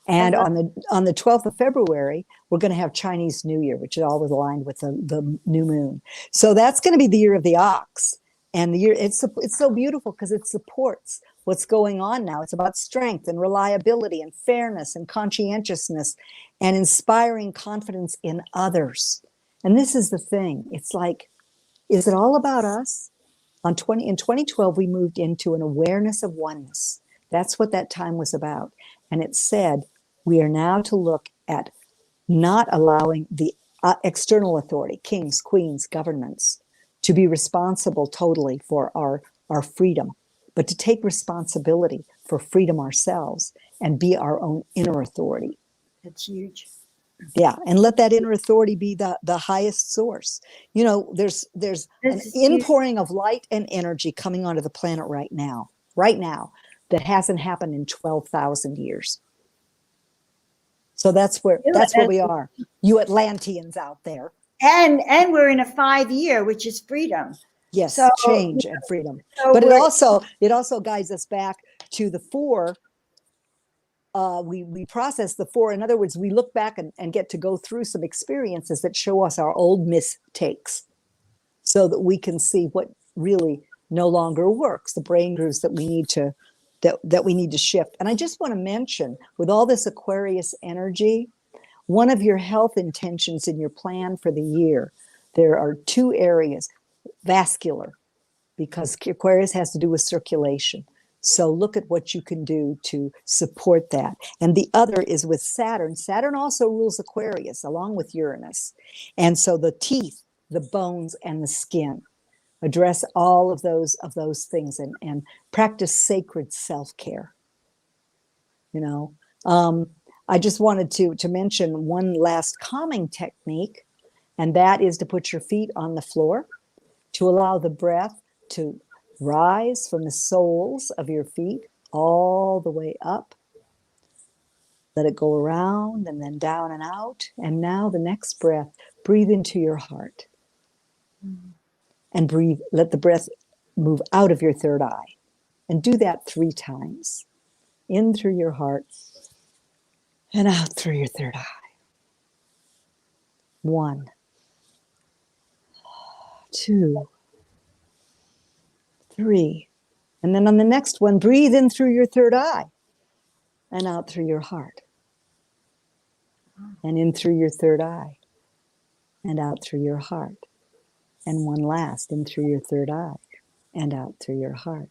And on the 12th of February, we're going to have Chinese New Year, which is always aligned with the new moon. So that's going to be the year of the ox. And the year it's so beautiful because it supports what's going on now. It's about strength and reliability and fairness and conscientiousness and inspiring confidence in others. And this is the thing. It's like, is it all about us? In 2012, we moved into an awareness of oneness. That's what that time was about. And it said, we are now to look at not allowing the external authority, kings, queens, governments, to be responsible totally for our freedom, but to take responsibility for freedom ourselves and be our own inner authority. That's huge. Yeah, and let that inner authority be the highest source. There's an inpouring of light and energy coming onto the planet right now, that hasn't happened in 12,000 years. So that's where we are. You Atlanteans out there. And we're in a 5-year, which is freedom. Yes, so, change and freedom. So but it also guides us back to the 4. We process the 4. In other words, we look back and get to go through some experiences that show us our old mistakes so that we can see what really no longer works, the brain grooves that we need to that we need to shift. And I just want to mention, with all this Aquarius energy, one of your health intentions in your plan for the year, there are two areas. Vascular, because Aquarius has to do with circulation. So look at what you can do to support that. And the other is with Saturn. Saturn also rules Aquarius along with Uranus. And so the teeth, the bones, and the skin. Address all of those things, and practice sacred self-care. You know, I just wanted to mention one last calming technique, and that is to put your feet on the floor, to allow the breath to rise from the soles of your feet all the way up. Let it go around and then down and out. And now the next breath, breathe into your heart. And breathe, let the breath move out of your third eye. And do that 3 times. In through your heart and out through your third eye. 1, 2, 3. And then on the next one, breathe in through your third eye and out through your heart. And in through your third eye and out through your heart. And one last, in through your third eye and out through your heart.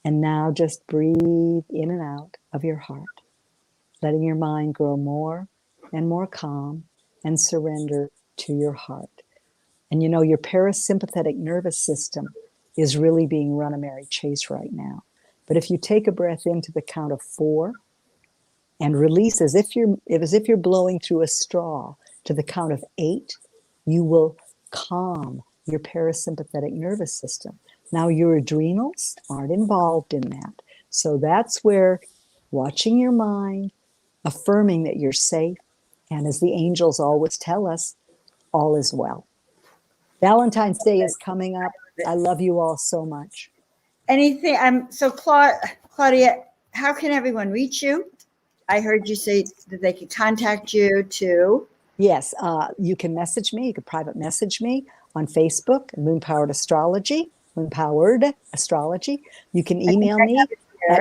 And now just breathe in and out of your heart, letting your mind grow more and more calm and surrender to your heart. And you know, your parasympathetic nervous system is really being run a merry chase right now. But if you take a breath into the count of 4 and release as if you're blowing through a straw to the count of 8, you will calm your parasympathetic nervous system. Now your adrenals aren't involved in that. So that's where watching your mind, affirming that you're safe, and as the angels always tell us, all is well. Valentine's Day is coming up. I love you all so much. So Claudia, how can everyone reach you? I heard you say that they could contact you too. Yes, you can message me. You can private message me on Facebook, Moon-Powered Astrology. You can email me at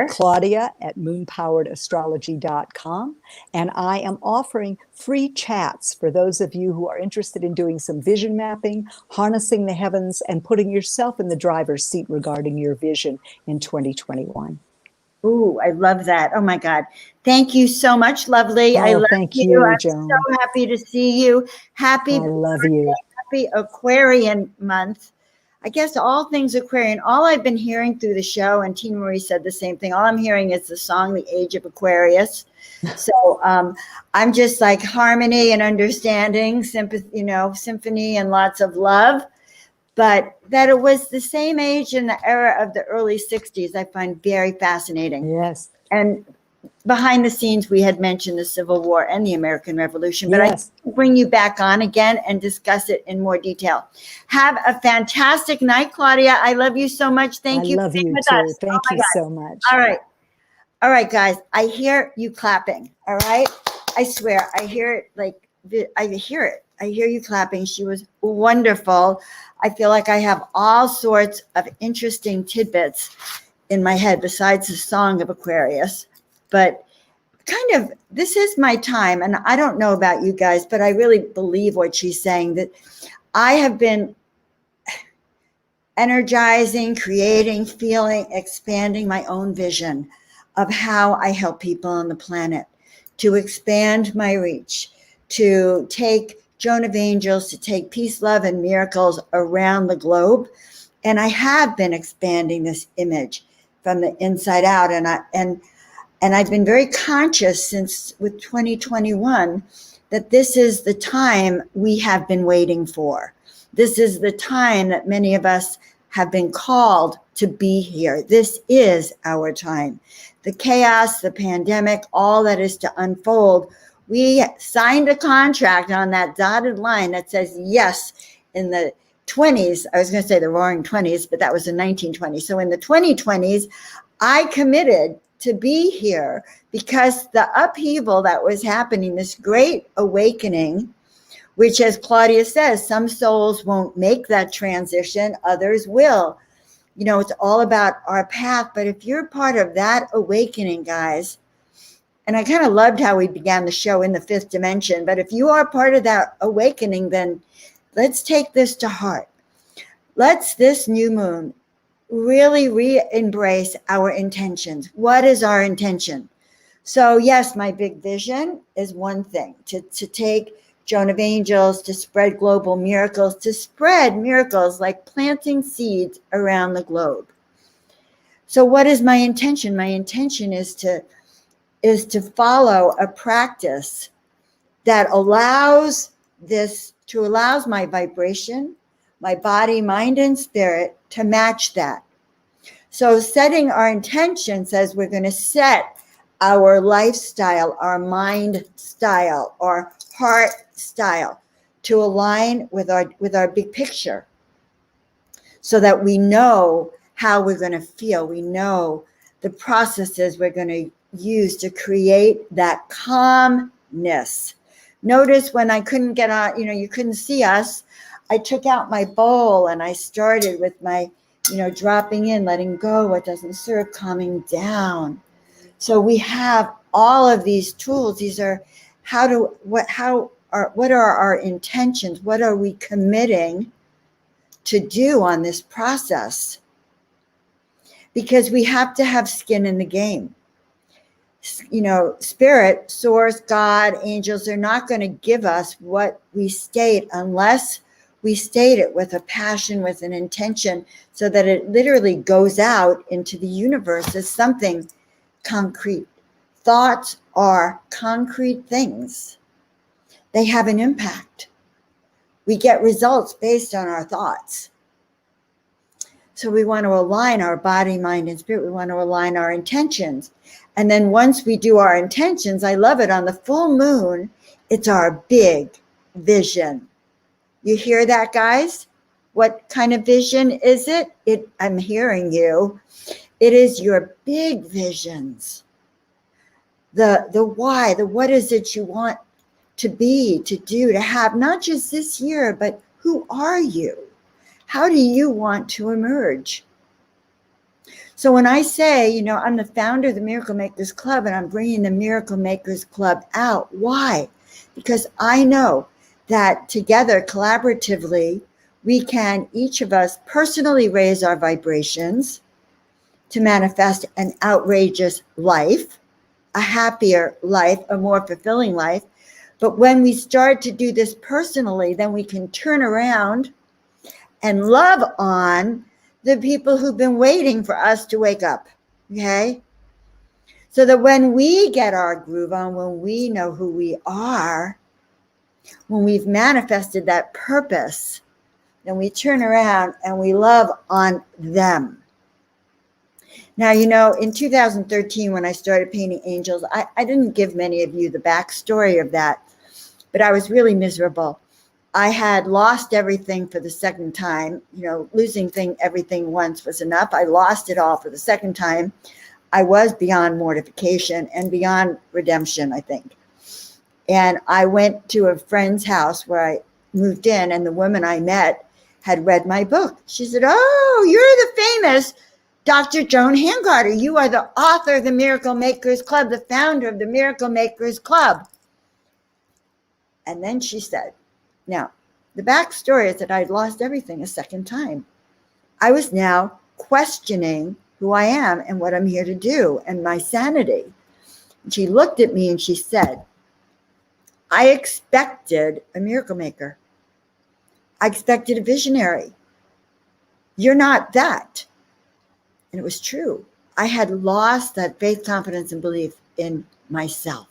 claudia@moonpoweredastrology.com. And I am offering free chats for those of you who are interested in doing some vision mapping, harnessing the heavens, and putting yourself in the driver's seat regarding your vision in 2021. Ooh, I love that. Oh my God. Thank you so much, lovely. Oh, I love thank you. you, I'm Joan. so happy to see you. Happy I love you. Happy Aquarian month. I guess all things Aquarian. All I've been hearing through the show, and Tina Marie said the same thing, all I'm hearing is the song, The Age of Aquarius. So I'm just like harmony and understanding, sympathy, symphony and lots of love. But that it was the same age in the era of the early 60s, I find very fascinating. Yes. And behind the scenes, we had mentioned the Civil War and the American Revolution, but Yes. I bring you back on again and discuss it in more detail. Have a fantastic night, Claudia. I love you so much. Thank you. I love you with too. us. Thank Oh my you God. so much. All right. All right, guys. I hear you clapping. All right. I swear, I hear it. I hear it. I hear you clapping. She was wonderful. I feel like I have all sorts of interesting tidbits in my head besides the song of Aquarius. But kind of, this is my time. And I don't know about you guys, but I really believe what she's saying, that I have been energizing, creating, feeling, expanding my own vision of how I help people on the planet, to expand my reach, to take Joan of Angels, to take peace, love, and miracles around the globe. And I have been expanding this image from the inside out. And I've been very conscious since with 2021 that this is the time we have been waiting for. This is the time that many of us have been called to be here. This is our time. The chaos, the pandemic, all that is to unfold. We signed a contract on that dotted line that says yes in the 20s. I was going to say the roaring 20s, but that was in 1920. So in the 2020s, I committed to be here because the upheaval that was happening, this great awakening, which, as Claudia says, some souls won't make that transition, others will. It's all about our path. But if you're part of that awakening, guys, and I kind of loved how we began the show in the fifth dimension, but if you are part of that awakening, then let's take this to heart. Let's this new moon really re-embrace our intentions. What is our intention? So yes, my big vision is one thing, to take Joan of Angels, to spread global miracles, to spread miracles like planting seeds around the globe. So what is my intention? My intention is to follow a practice that allows my vibration, my body, mind, and spirit to match that. So setting our intention says we're going to set our lifestyle, our mind style, our heart style to align with our big picture, so that we know how we're going to feel. We know the processes we're going to use to create that calmness. Notice when I couldn't get on, you couldn't see us, I took out my bowl and I started with my, dropping in, letting go what doesn't serve, calming down. So we have all of these tools. These are what are our intentions? What are we committing to do on this process? Because we have to have skin in the game. Spirit, source, God, angels, they're not going to give us what we state unless we state it with a passion, with an intention, so that it literally goes out into the universe as something concrete. Thoughts are concrete things. They have an impact. We get results based on our thoughts. So we want to align our body, mind, and spirit. We want to align our intentions. And then once we do our intentions, I love it, on the full moon, it's our big vision. You hear that, guys? What kind of vision is it? I'm hearing you. It is your big visions. The why, the what is it you want to be, to do, to have, not just this year, but who are you? How do you want to emerge? So when I say, I'm the founder of the Miracle Makers Club, and I'm bringing the Miracle Makers Club out. Why? Because I know that together, collaboratively, we can, each of us, personally raise our vibrations to manifest an outrageous life, a happier life, a more fulfilling life. But when we start to do this personally, then we can turn around and love on the people who've been waiting for us to wake up, okay? So that when we get our groove on, when we know who we are, when we've manifested that purpose, then we turn around and we love on them. Now, in 2013, when I started painting angels, I didn't give many of you the backstory of that, but I was really miserable. I had lost everything for the second time. Losing everything once was enough. I lost it all for the second time. I was beyond mortification and beyond redemption, I think. And I went to a friend's house where I moved in, and the woman I met had read my book. She said, "Oh, you're the famous Dr. Joan Hangarter. You are the author of the Miracle Makers Club, the founder of the Miracle Makers Club." And then she said, now, the backstory is that I'd lost everything a second time. I was now questioning who I am and what I'm here to do and my sanity. And she looked at me and she said, "I expected a miracle maker. I expected a visionary. You're not that." And it was true. I had lost that faith, confidence, and belief in myself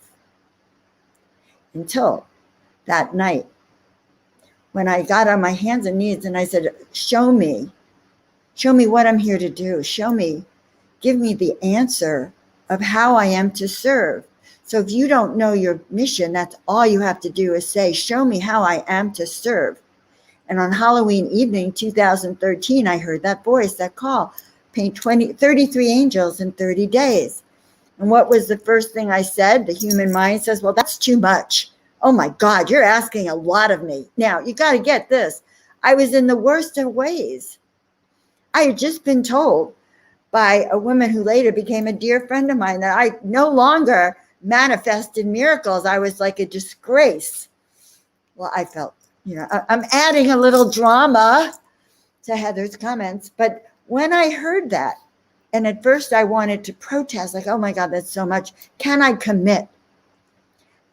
until that night, when I got on my hands and knees and I said, show me what I'm here to do. Show me, give me the answer of how I am to serve. So if you don't know your mission, that's all you have to do is say, show me how I am to serve. And on Halloween evening, 2013, I heard that voice, that call, paint 33 angels in 30 days. And what was the first thing I said? The human mind says, well, that's too much. Oh my God, you're asking a lot of me. Now, you got to get this. I was in the worst of ways. I had just been told by a woman who later became a dear friend of mine that I no longer manifested miracles. I was like a disgrace. Well, I felt, I'm adding a little drama to Heather's comments. But when I heard that, and at first I wanted to protest, like, oh my God, that's so much. Can I commit?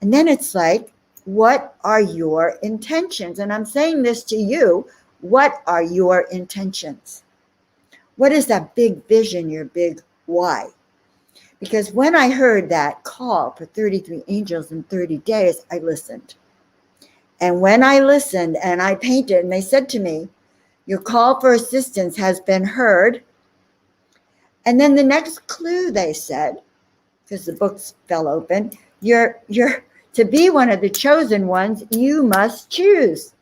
And then it's like, what are your intentions? And I'm saying this to you. What are your intentions? What is that big vision, your big why? Because when I heard that call for 33 angels in 30 days, I listened. And when I listened and I painted, and they said to me, your call for assistance has been heard. And then the next clue they said, because the books fell open, you're to be one of the chosen ones, you must choose.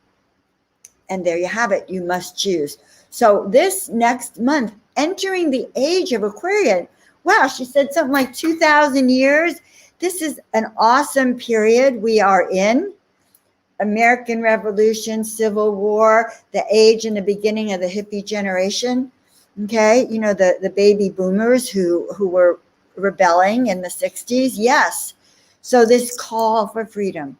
And there you have it, you must choose. So this next month, entering the age of Aquarius, wow, she said something like 2,000 years. This is an awesome period we are in. American Revolution, Civil War, the age and the beginning of the hippie generation. Okay, the baby boomers who were rebelling in the 60s. Yes. So this call for freedom.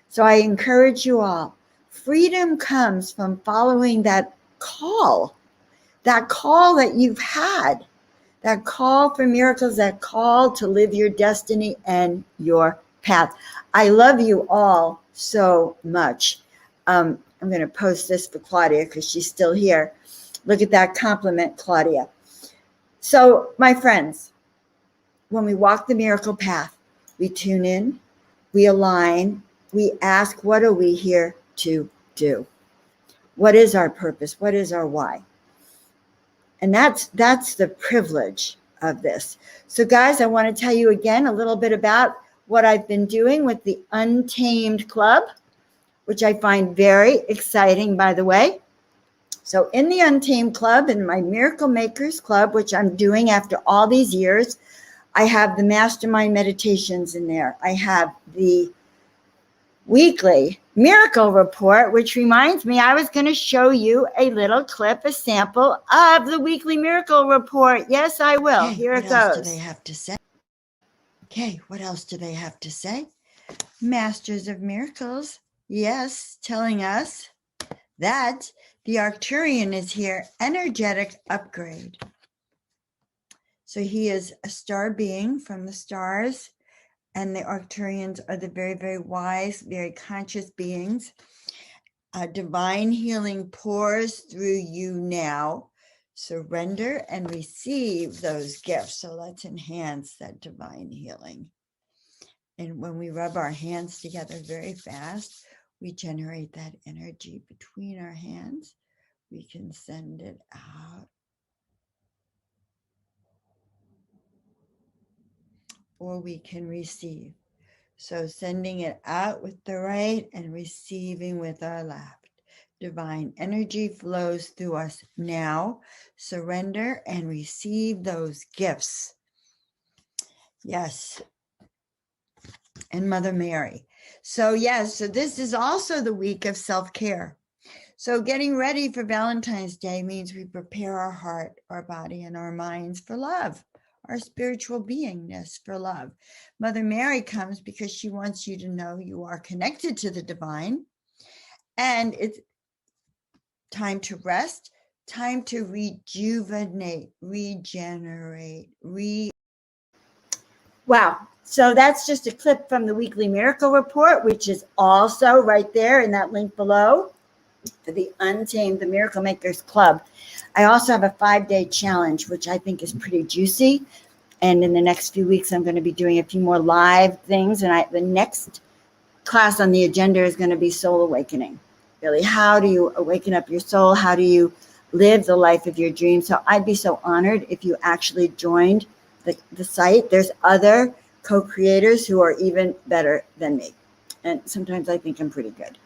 So I encourage you all. Freedom comes from following that call that you've had, that call for miracles, that call to live your destiny and your path. I love you all so much. I'm going to post this for Claudia because she's still here. Look at that compliment, Claudia. So, my friends, when we walk the miracle path, we tune in, we align, we ask, what are we here to do? What is our purpose? What is our why? And that's the privilege of this. So, guys, I want to tell you again a little bit about what I've been doing with the Untamed Club, which I find very exciting, by the way. So in the Untamed Club, in my Miracle Makers Club, which I'm doing after all these years, I have the mastermind meditations in there. I have the weekly miracle report, which reminds me, I was going to show you a little clip, a sample of the weekly miracle report. Yes, I will. Okay, Here it what else goes. do they have to say? Okay, what else do they have to say? Masters of Miracles, yes, telling us that the Arcturian is here, energetic upgrade. So he is a star being from the stars, and the Arcturians are the very, very wise, very conscious beings. Divine healing pours through you now. Surrender and receive those gifts. So let's enhance that divine healing. And when we rub our hands together very fast, we generate that energy between our hands. We can send it out. Or we can receive. So sending it out with the right and receiving with our left. Divine energy flows through us now. Surrender and receive those gifts. Yes. And Mother Mary. So yes, so this is also the week of self-care. So getting ready for Valentine's Day means we prepare our heart, our body, and our minds for love, our spiritual beingness for love. Mother Mary comes because she wants you to know you are connected to the divine, and it's time to rest, time to rejuvenate, regenerate, Wow. So that's just a clip from the weekly miracle report, which is also right there in that link below for the Untamed, the Miracle Makers Club. I also have a 5-day challenge, which I think is pretty juicy. And in the next few weeks, I'm going to be doing a few more live things. And the next class on the agenda is going to be soul awakening. Really, how do you awaken up your soul? How do you live the life of your dreams? So I'd be so honored if you actually joined the site. There's other co-creators who are even better than me. And sometimes I think I'm pretty good.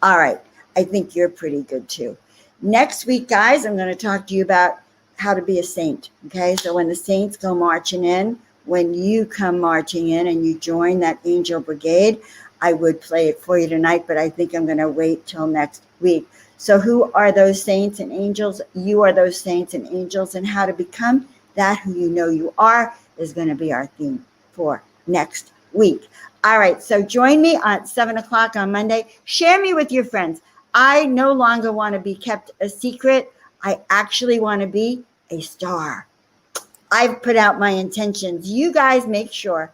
All right. I think you're pretty good too. Next week, guys, I'm going to talk to you about how to be a saint. Okay. So when the saints go marching in, when you come marching in and you join that angel brigade, I would play it for you tonight, but I think I'm going to wait till next week. So who are those saints and angels? You are those saints and angels, and how to become that who you know you are is going to be our theme for next week. All right, so join me at 7 o'clock on Monday. Share me with your friends. I no longer want to be kept a secret. I actually want to be a star. I've put out my intentions. You guys make sure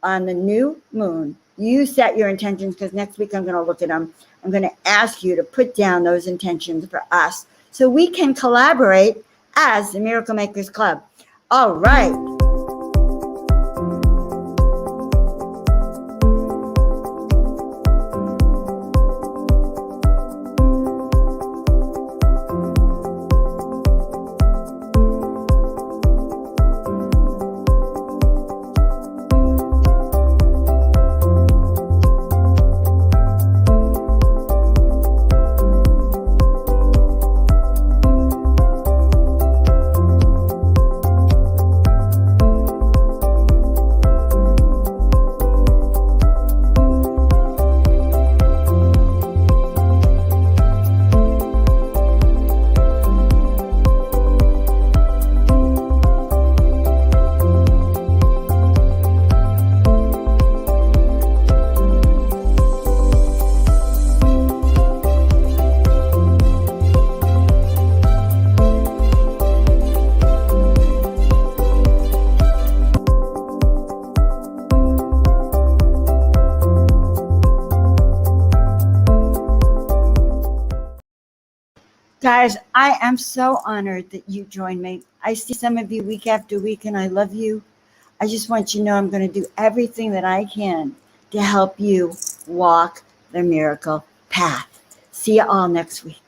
on the new moon, you set your intentions, because next week I'm going to look at them. I'm going to ask you to put down those intentions for us so we can collaborate as the Miracle Makers Club. All right. Guys, I am so honored that you joined me. I see some of you week after week, and I love you. I just want you to know I'm going to do everything that I can to help you walk the miracle path. See you all next week.